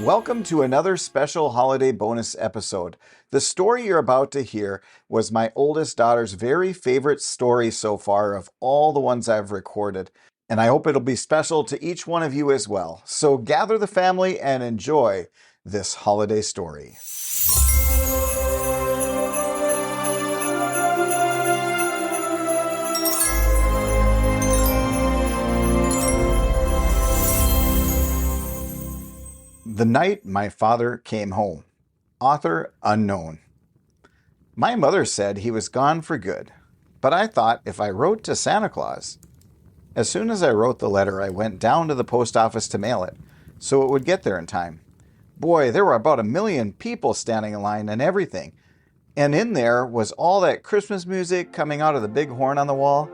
Welcome to another special holiday bonus episode. The story you're about to hear was my oldest daughter's very favorite story so far of all the ones I've recorded, and I hope it'll be special to each one of you as well. So gather the family and enjoy this holiday story. The Night My Father Came Home. Author unknown. My mother said he was gone for good, but I thought if I wrote to Santa Claus. As soon as I wrote the letter, I went down to the post office to mail it, so it would get there in time. Boy, there were about 1 million people standing in line and everything. And in there was all that Christmas music coming out of the big horn on the wall.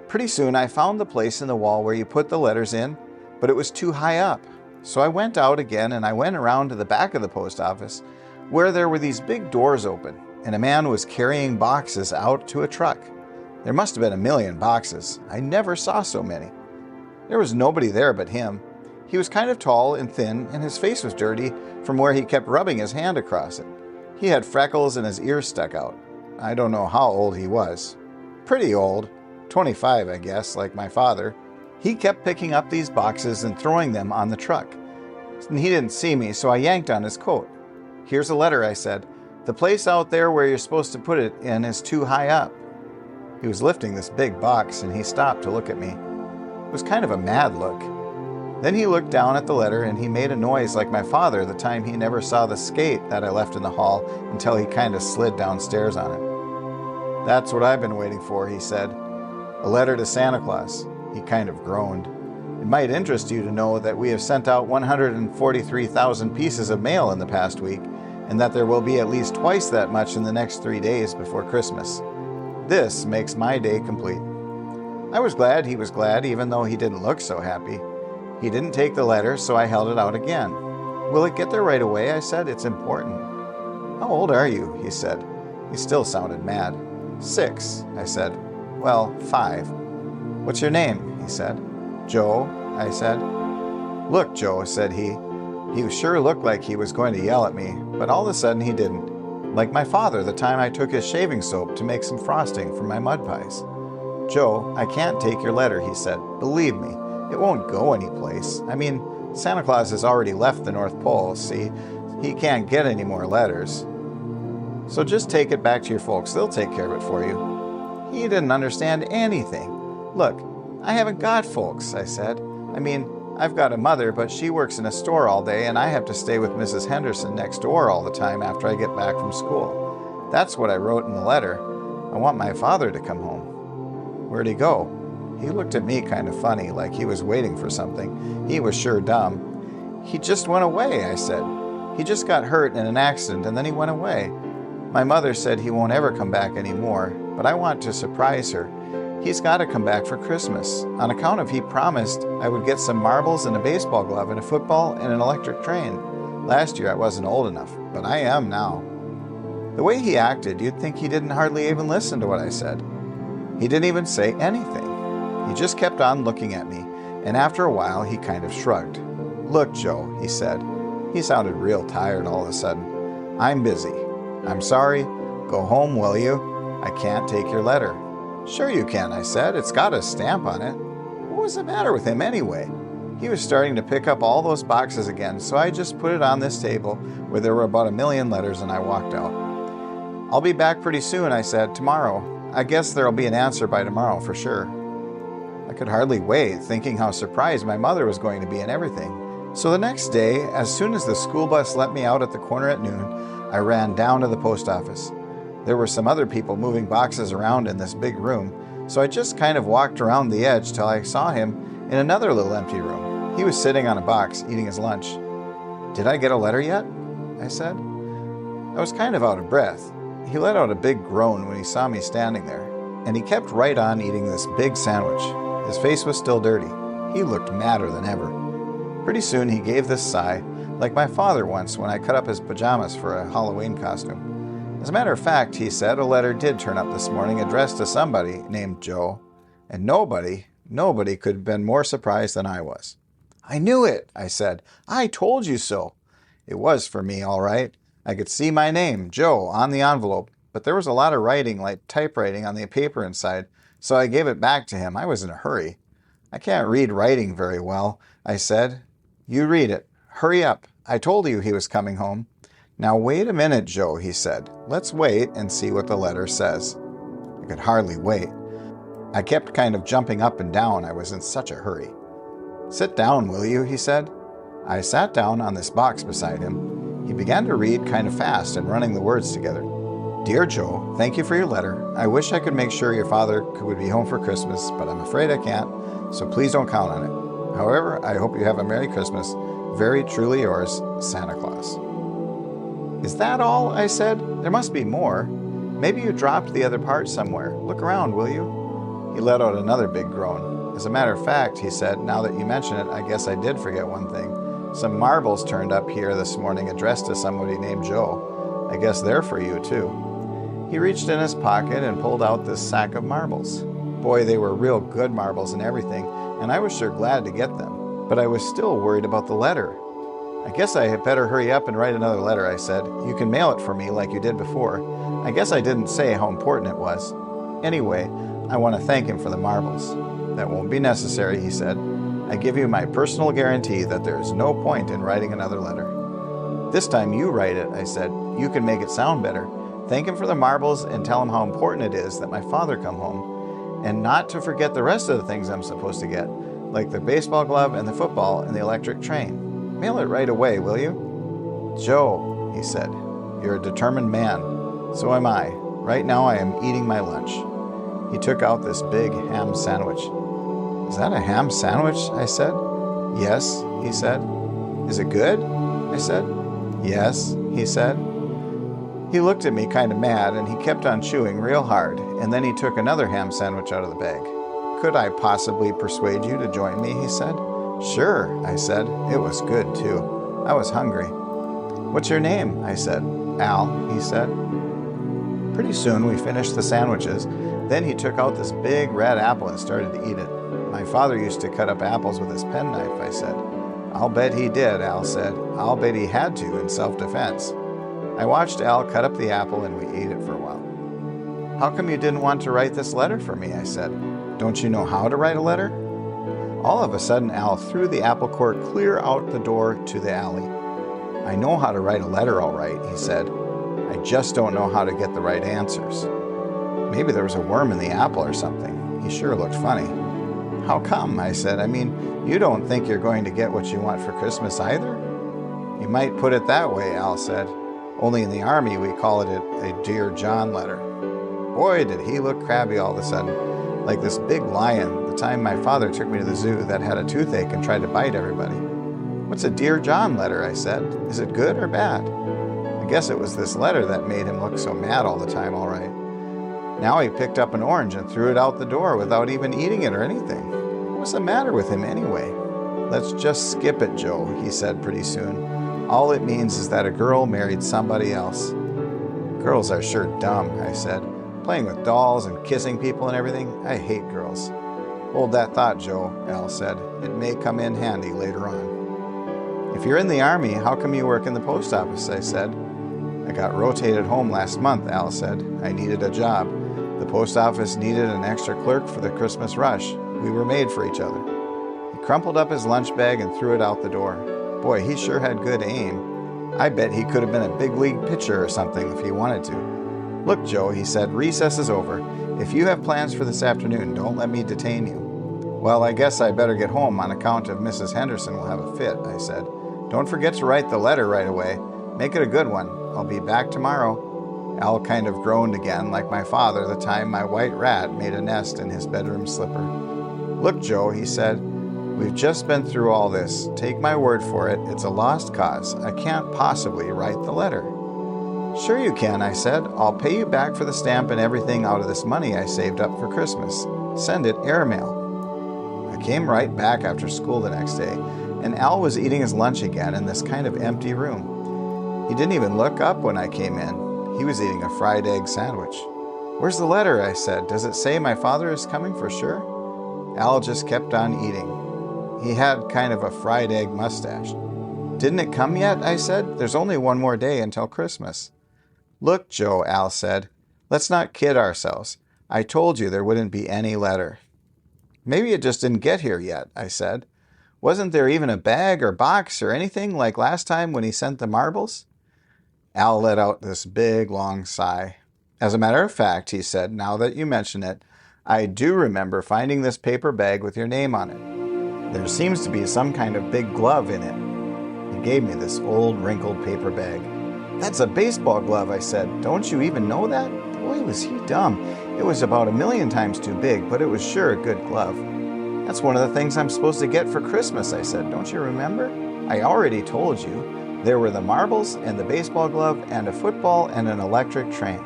Pretty soon I found the place in the wall where you put the letters in, but it was too high up. So I went out again and I went around to the back of the post office where there were these big doors open and a man was carrying boxes out to a truck. There must have been 1 million boxes. I never saw so many. There was nobody there but him. He was kind of tall and thin and his face was dirty from where he kept rubbing his hand across it. He had freckles and his ears stuck out. I don't know how old he was. Pretty old. 25, I guess, like my father. He kept picking up these boxes and throwing them on the truck. And he didn't see me, so I yanked on his coat. "Here's a letter," I said. "The place out there where you're supposed to put it in is too high up." He was lifting this big box and he stopped to look at me. It was kind of a mad look. Then he looked down at the letter and he made a noise like my father the time he never saw the skate that I left in the hall until he kind of slid downstairs on it. "That's what I've been waiting for," he said. "A letter to Santa Claus." He kind of groaned. "It might interest you to know that we have sent out 143,000 pieces of mail in the past week, and that there will be at least twice that much in the next 3 days before Christmas. This makes my day complete." I was glad he was glad, even though he didn't look so happy. He didn't take the letter, so I held it out again. "Will it get there right away?" I said. "It's important." "How old are you?" he said. He still sounded mad. "6, I said. "Well, 5. "What's your name?" he said. "Joe," I said. "Look, Joe," said he. He sure looked like he was going to yell at me, but all of a sudden he didn't. Like my father the time I took his shaving soap to make some frosting for my mud pies. "Joe, I can't take your letter," he said. "Believe me, it won't go anyplace. I mean, Santa Claus has already left the North Pole, see? He can't get any more letters. So just take it back to your folks. They'll take care of it for you." He didn't understand anything. "Look, I haven't got folks," I said. "I mean, I've got a mother, but she works in a store all day and I have to stay with Mrs. Henderson next door all the time after I get back from school. That's what I wrote in the letter. I want my father to come home." "Where'd he go?" He looked at me kind of funny, like he was waiting for something. He was sure dumb. "He just went away," I said. "He just got hurt in an accident and then he went away. My mother said he won't ever come back anymore, but I want to surprise her. He's got to come back for Christmas, on account of he promised I would get some marbles and a baseball glove and a football and an electric train. Last year I wasn't old enough, but I am now." The way he acted, you'd think he didn't hardly even listen to what I said. He didn't even say anything. He just kept on looking at me, and after a while he kind of shrugged. "Look, Joe," he said. He sounded real tired all of a sudden. "I'm busy. I'm sorry. Go home, will you? I can't take your letter." "Sure you can," I said. "It's got a stamp on it." What was the matter with him anyway? He was starting to pick up all those boxes again, so I just put it on this table where there were about 1 million letters and I walked out. "I'll be back pretty soon," I said. "Tomorrow. I guess there'll be an answer by tomorrow for sure." I could hardly wait, thinking how surprised my mother was going to be and everything. So the next day, as soon as the school bus let me out at the corner at noon, I ran down to the post office. There were some other people moving boxes around in this big room, so I just kind of walked around the edge till I saw him in another little empty room. He was sitting on a box, eating his lunch. "Did I get a letter yet?" I said. I was kind of out of breath. He let out a big groan when he saw me standing there, and he kept right on eating this big sandwich. His face was still dirty. He looked madder than ever. Pretty soon he gave this sigh, like my father once when I cut up his pajamas for a Halloween costume. As a matter of fact, he said, a letter did turn up this morning addressed to somebody named Joe, and nobody could have been more surprised than I was. "I knew it," I said. "I told you so." It was for me, all right. I could see my name, Joe, on the envelope, but there was a lot of writing, like typewriting, on the paper inside, so I gave it back to him. I was in a hurry. I can't read writing very well, I said. You read it. Hurry up. I told you he was coming home. Now wait a minute, Joe, he said. Let's wait and see what the letter says. I could hardly wait. I kept kind of jumping up and down. I was in such a hurry. Sit down, will you, he said. I sat down on this box beside him. He began to read kind of fast and running the words together. Dear Joe, thank you for your letter. I wish I could make sure your father would be home for Christmas, but I'm afraid I can't, so please don't count on it. However, I hope you have a Merry Christmas. Very truly yours, Santa Claus. Is that all? I said. There must be more. Maybe you dropped the other part somewhere. Look around, will you? He let out another big groan. As a matter of fact, he said, now that you mention it, I guess I did forget one thing. Some marbles turned up here this morning addressed to somebody named Joe. I guess they're for you, too. He reached in his pocket and pulled out this sack of marbles. Boy, they were real good marbles and everything, and I was sure glad to get them. But I was still worried about the letter. I guess I had better hurry up and write another letter, I said. You can mail it for me like you did before. I guess I didn't say how important it was. Anyway, I want to thank him for the marbles. That won't be necessary, he said. I give you my personal guarantee that there is no point in writing another letter. This time you write it, I said. You can make it sound better. Thank him for the marbles and tell him how important it is that my father come home. And not to forget the rest of the things I'm supposed to get, like the baseball glove and the football and the electric train. Mail it right away, will you? Joe, he said, you're a determined man. So am I. Right now I am eating my lunch. He took out this big ham sandwich. Is that a ham sandwich? I said. Yes, he said. Is it good? I said. Yes, he said. He looked at me kind of mad, and he kept on chewing real hard, and then he took another ham sandwich out of the bag. Could I possibly persuade you to join me, he said. Sure, I said. It was good, too. I was hungry. What's your name? I said. Al, he said. Pretty soon we finished the sandwiches. Then he took out this big red apple and started to eat it. My father used to cut up apples with his penknife, I said. I'll bet he did, Al said. I'll bet he had to in self-defense. I watched Al cut up the apple and we ate it for a while. How come you didn't want to write this letter for me? I said. Don't you know how to write a letter? All of a sudden, Al threw the apple core clear out the door to the alley. I know how to write a letter all right, he said. I just don't know how to get the right answers. Maybe there was a worm in the apple or something. He sure looked funny. How come? I said. I mean, you don't think you're going to get what you want for Christmas either? You might put it that way, Al said. Only in the Army we call it a Dear John letter. Boy, did he look crabby all of a sudden, like this big lion the time my father took me to the zoo that had a toothache and tried to bite everybody. What's a Dear John letter? I said. Is it good or bad? I guess it was this letter that made him look so mad all the time, all right. Now he picked up an orange and threw it out the door without even eating it or anything. What's the matter with him anyway? Let's just skip it, Joe, he said pretty soon. All it means is that a girl married somebody else. Girls are sure dumb, I said. Playing with dolls and kissing people and everything. I hate girls. Hold that thought, Joe, Al said. It may come in handy later on. If you're in the Army, how come you work in the post office? I said. I got rotated home last month, Al said. I needed a job. The post office needed an extra clerk for the Christmas rush. We were made for each other. He crumpled up his lunch bag and threw it out the door. Boy, he sure had good aim. I bet he could have been a big league pitcher or something if he wanted to. Look, Joe, he said, recess is over. If you have plans for this afternoon, don't let me detain you. Well, I guess I better get home on account of Mrs. Henderson will have a fit, I said. Don't forget to write the letter right away. Make it a good one. I'll be back tomorrow. Al kind of groaned again, like my father the time my white rat made a nest in his bedroom slipper. Look, Joe, he said, we've just been through all this. Take my word for it, it's a lost cause. I can't possibly write the letter. Sure you can, I said. I'll pay you back for the stamp and everything out of this money I saved up for Christmas. Send it airmail. I came right back after school the next day, and Al was eating his lunch again in this kind of empty room. He didn't even look up when I came in. He was eating a fried egg sandwich. Where's the letter? I said. Does it say my father is coming for sure? Al just kept on eating. He had kind of a fried egg mustache. Didn't it come yet? I said. There's only one more day until Christmas. Look, Joe, Al said. Let's not kid ourselves. I told you there wouldn't be any letter. Maybe it just didn't get here yet, I said. Wasn't there even a bag or box or anything like last time when he sent the marbles? Al let out this big, long sigh. As a matter of fact, he said, now that you mention it, I do remember finding this paper bag with your name on it. There seems to be some kind of big glove in it. He gave me this old, wrinkled paper bag. That's a baseball glove, I said. Don't you even know that? Boy, was he dumb. It was about 1,000,000 times too big, but it was sure a good glove. That's one of the things I'm supposed to get for Christmas, I said. Don't you remember? I already told you. There were the marbles and the baseball glove and a football and an electric train.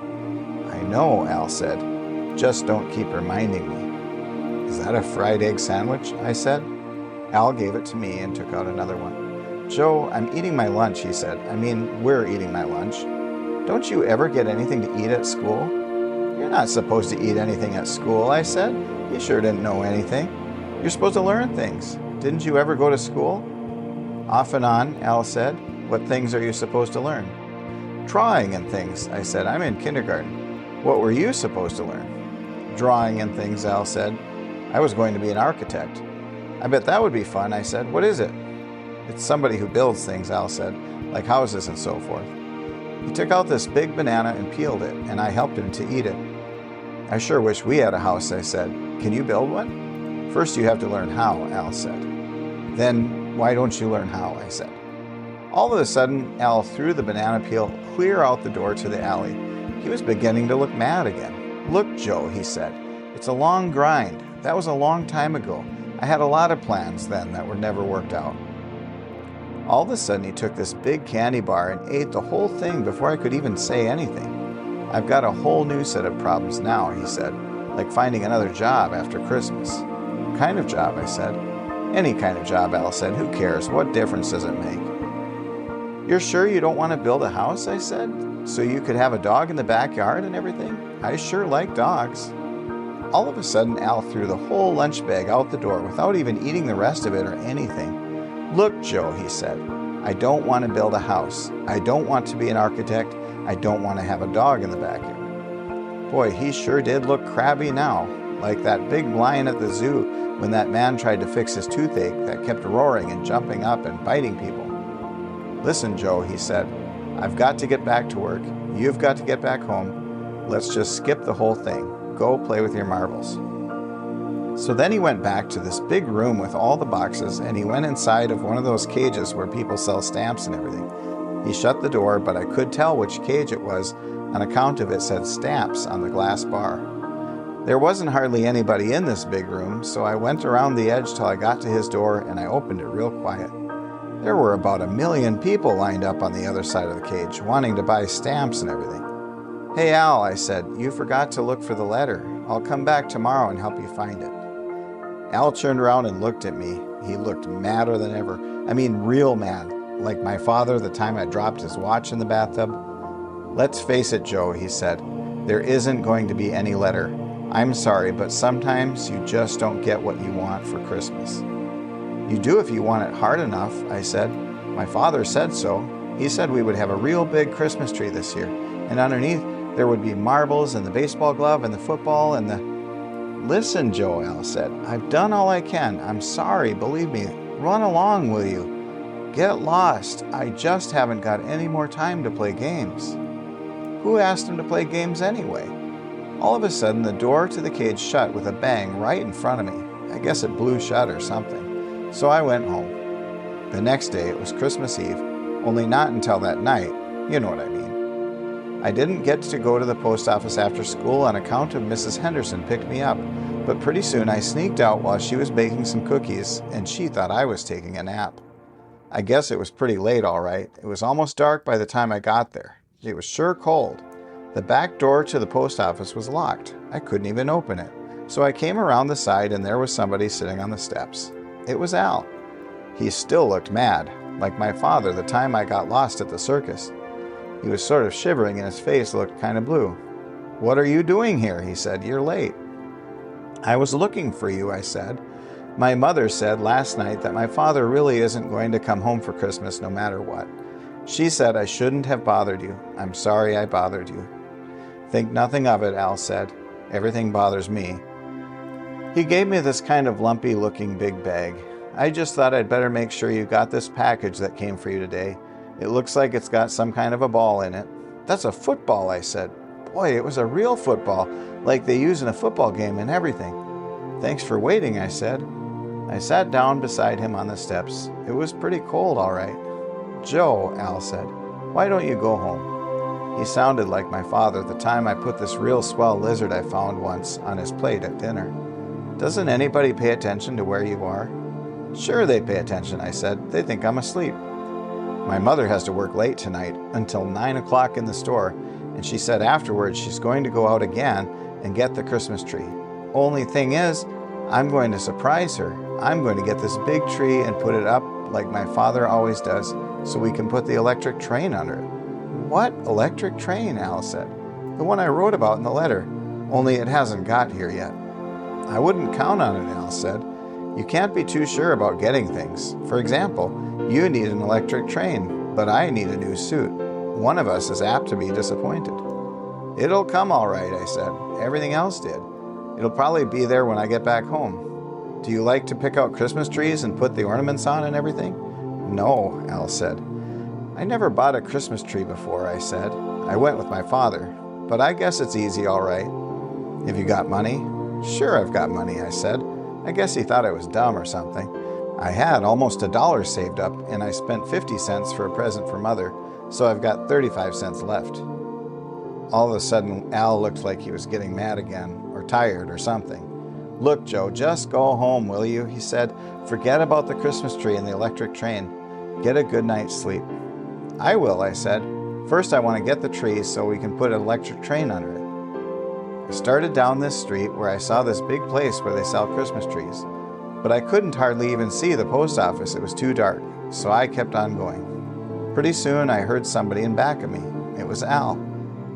I know, Al said. Just don't keep reminding me. Is that a fried egg sandwich? I said. Al gave it to me and took out another one. Joe, I'm eating my lunch, he said. I mean, we're eating my lunch. Don't you ever get anything to eat at school? You're not supposed to eat anything at school, I said. You sure didn't know anything. You're supposed to learn things. Didn't you ever go to school? Off and on, Al said. What things are you supposed to learn? Drawing and things, I said. I'm in kindergarten. What were you supposed to learn? Drawing and things, Al said. I was going to be an architect. I bet that would be fun, I said. What is it? It's somebody who builds things, Al said, like houses and so forth. He took out this big banana and peeled it, and I helped him to eat it. I sure wish we had a house, I said. Can you build one? First you have to learn how, Al said. Then why don't you learn how, I said. All of a sudden, Al threw the banana peel clear out the door to the alley. He was beginning to look mad again. Look, Joe, he said. It's a long grind. That was a long time ago. I had a lot of plans then that were never worked out. All of a sudden, he took this big candy bar and ate the whole thing before I could even say anything. I've got a whole new set of problems now, he said, like finding another job after Christmas. What kind of job, I said. Any kind of job, Al said. Who cares? What difference does it make? You're sure you don't want to build a house, I said, so you could have a dog in the backyard and everything? I sure like dogs. All of a sudden, Al threw the whole lunch bag out the door without even eating the rest of it or anything. Look, Joe, he said, I don't want to build a house. I don't want to be an architect. I don't want to have a dog in the backyard. Boy, he sure did look crabby now, like that big lion at the zoo when that man tried to fix his toothache that kept roaring and jumping up and biting people. Listen, Joe, he said, I've got to get back to work. You've got to get back home. Let's just skip the whole thing. Go play with your marbles. So then he went back to this big room with all the boxes, and he went inside of one of those cages where people sell stamps and everything. He shut the door, but I could tell which cage it was on account of it said stamps on the glass bar. There wasn't hardly anybody in this big room, so I went around the edge till I got to his door, and I opened it real quiet. There were about 1,000,000 people lined up on the other side of the cage, wanting to buy stamps and everything. Hey, Al, I said, you forgot to look for the letter. I'll come back tomorrow and help you find it. Al turned around and looked at me. He looked madder than ever. I mean, real mad, like my father the time I dropped his watch in the bathtub. Let's face it, Joe, he said. There isn't going to be any letter. I'm sorry, but sometimes you just don't get what you want for Christmas. You do if you want it hard enough, I said. My father said so. He said we would have a real big Christmas tree this year, and underneath there would be marbles and the baseball glove and the football and the... Listen, Joe, Al said. I've done all I can. I'm sorry, believe me. Run along, will you? Get lost. I just haven't got any more time to play games. Who asked him to play games anyway? All of a sudden, the door to the cage shut with a bang right in front of me. I guess it blew shut or something. So I went home. The next day, it was Christmas Eve, only not until that night. You know what I mean. I didn't get to go to the post office after school on account of Mrs. Henderson picked me up, but pretty soon I sneaked out while she was baking some cookies, and she thought I was taking a nap. I guess it was pretty late, all right. It was almost dark by the time I got there. It was sure cold. The back door to the post office was locked. I couldn't even open it. So I came around the side, and there was somebody sitting on the steps. It was Al. He still looked mad, like my father the time I got lost at the circus. He was sort of shivering and his face looked kind of blue. What are you doing here? He said. You're late. I was looking for you, I said. My mother said last night that my father really isn't going to come home for Christmas no matter what. She said I shouldn't have bothered you. I'm sorry I bothered you. Think nothing of it, Al said. Everything bothers me. He gave me this kind of lumpy-looking big bag. I just thought I'd better make sure you got this package that came for you today. It looks like it's got some kind of a ball in it. That's a football, I said. Boy, it was a real football, like they use in a football game and everything. Thanks for waiting, I said. I sat down beside him on the steps. It was pretty cold, all right. Joe, Al said, why don't you go home? He sounded like my father the time I put this real swell lizard I found once on his plate at dinner. Doesn't anybody pay attention to where you are? Sure they pay attention, I said. They think I'm asleep. My mother has to work late tonight, until 9 o'clock in the store, and she said afterwards she's going to go out again and get the Christmas tree. Only thing is, I'm going to surprise her. I'm going to get this big tree and put it up like my father always does, so we can put the electric train under it. What electric train? Al said. The one I wrote about in the letter, only it hasn't got here yet. I wouldn't count on it, Al said. You can't be too sure about getting things. For example, you need an electric train, but I need a new suit. One of us is apt to be disappointed. It'll come all right, I said. Everything else did. It'll probably be there when I get back home. Do you like to pick out Christmas trees and put the ornaments on and everything? No, Al said. I never bought a Christmas tree before, I said. I went with my father, but I guess it's easy all right. Have you got money? Sure, I've got money, I said. I guess he thought I was dumb or something. I had almost $1 saved up, and I spent 50 cents for a present for Mother, so I've got 35 cents left. All of a sudden, Al looked like he was getting mad again, or tired or something. Look, Joe, just go home, will you? He said. Forget about the Christmas tree and the electric train. Get a good night's sleep. I will, I said. First, I want to get the tree so we can put an electric train under it. I started down this street where I saw this big place where they sell Christmas trees. But I couldn't hardly even see the post office. It was too dark, so I kept on going. Pretty soon, I heard somebody in back of me. It was Al.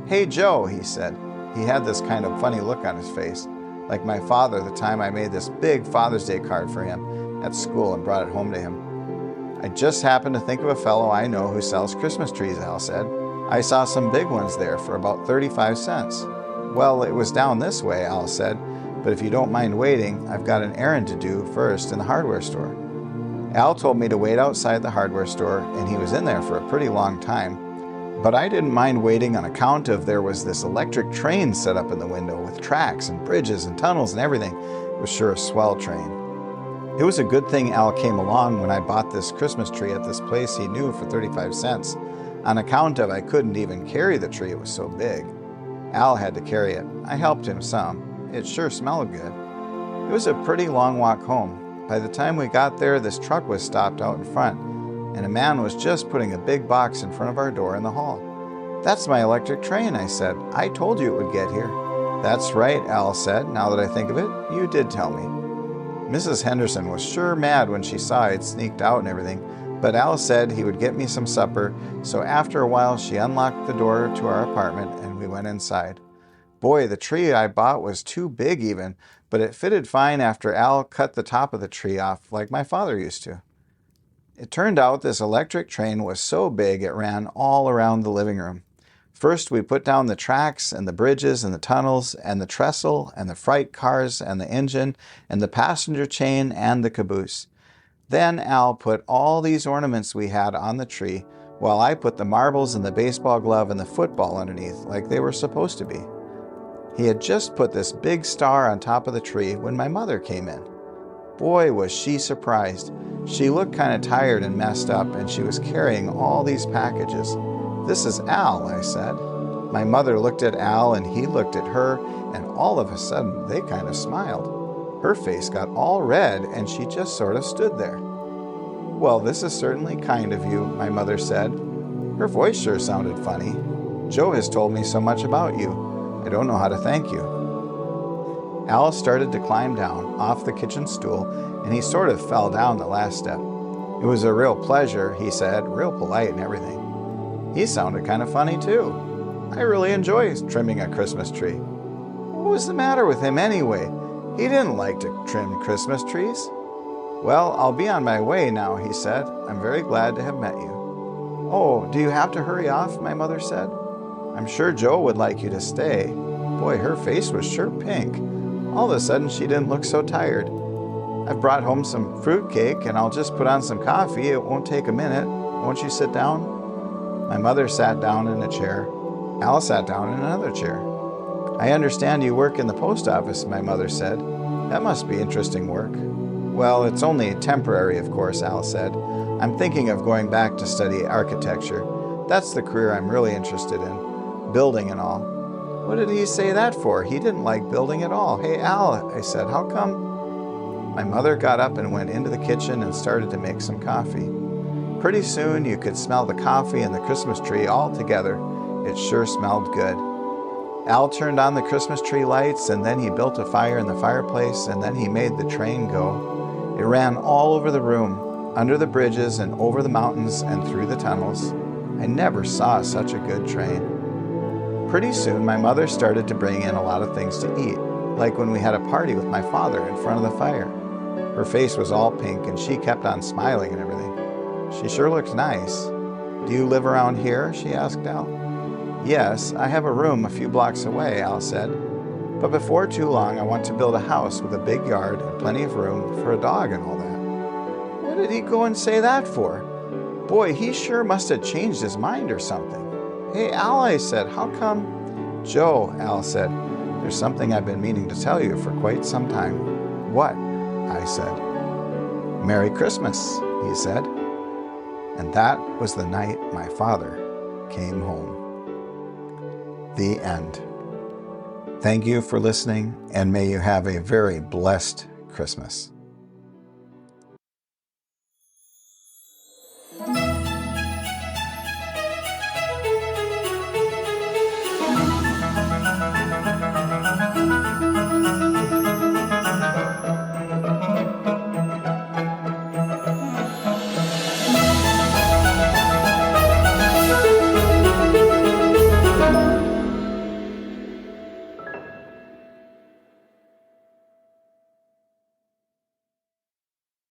Hey, Joe, he said. He had this kind of funny look on his face, like my father the time I made this big Father's Day card for him at school and brought it home to him. I just happened to think of a fellow I know who sells Christmas trees, Al said. I saw some big ones there for about 35 cents. Well, it was down this way, Al said, but if you don't mind waiting, I've got an errand to do first in the hardware store. Al told me to wait outside the hardware store, and he was in there for a pretty long time. But I didn't mind waiting on account of there was this electric train set up in the window with tracks and bridges and tunnels and everything. It was sure a swell train. It was a good thing Al came along when I bought this Christmas tree at this place he knew for 35 cents. On account of I couldn't even carry the tree, it was so big. Al had to carry it. I helped him some. It sure smelled good. It was a pretty long walk home. By the time we got there, this truck was stopped out in front, and a man was just putting a big box in front of our door in the hall. That's my electric train, I said. I told you it would get here. That's right, Al said. Now that I think of it, you did tell me. Mrs. Henderson was sure mad when she saw I'd sneaked out and everything, but Al said he would get me some supper, so after a while she unlocked the door to our apartment and we went inside. Boy, the tree I bought was too big even, but it fitted fine after Al cut the top of the tree off like my father used to. It turned out this electric train was so big it ran all around the living room. First we put down the tracks and the bridges and the tunnels and the trestle and the freight cars and the engine and the passenger chain and the caboose. Then Al put all these ornaments we had on the tree while I put the marbles and the baseball glove and the football underneath like they were supposed to be. He had just put this big star on top of the tree when my mother came in. Boy, was she surprised. She looked kind of tired and messed up, and she was carrying all these packages. This is Al, I said. My mother looked at Al, and he looked at her, and all of a sudden, they kind of smiled. Her face got all red, and she just sort of stood there. Well, this is certainly kind of you, my mother said. Her voice sure sounded funny. Joe has told me so much about you. I don't know how to thank you. Al started to climb down off the kitchen stool, and he sort of fell down the last step. It was a real pleasure, he said, real polite and everything. He sounded kind of funny, too. I really enjoy trimming a Christmas tree. What was the matter with him anyway? He didn't like to trim Christmas trees. Well, I'll be on my way now, he said. I'm very glad to have met you. Oh, do you have to hurry off? My mother said. I'm sure Joe would like you to stay. Boy, her face was sure pink. All of a sudden, she didn't look so tired. I've brought home some fruit cake, and I'll just put on some coffee. It won't take a minute. Won't you sit down? My mother sat down in a chair. Al sat down in another chair. I understand you work in the post office, my mother said. That must be interesting work. Well, it's only temporary, of course, Al said. I'm thinking of going back to study architecture. That's the career I'm really interested in, building and all. What did he say that for? He didn't like building at all. Hey, Al, I said, how come? My mother got up and went into the kitchen and started to make some coffee. Pretty soon you could smell the coffee and the Christmas tree all together. It sure smelled good. Al turned on the Christmas tree lights, and then he built a fire in the fireplace, and then he made the train go. It ran all over the room, under the bridges and over the mountains and through the tunnels. I never saw such a good train. Pretty soon my mother started to bring in a lot of things to eat, like when we had a party with my father in front of the fire. Her face was all pink and she kept on smiling and everything. She sure looked nice. Do you live around here? She asked Al. Yes, I have a room a few blocks away, Al said. But before too long I want to build a house with a big yard and plenty of room for a dog and all that. What did he go and say that for? Boy, he sure must have changed his mind or something. Hey, Al, I said, how come? Joe, Al said, there's something I've been meaning to tell you for quite some time. What? I said. Merry Christmas, he said. And that was the night my father came home. The end. Thank you for listening, and may you have a very blessed Christmas.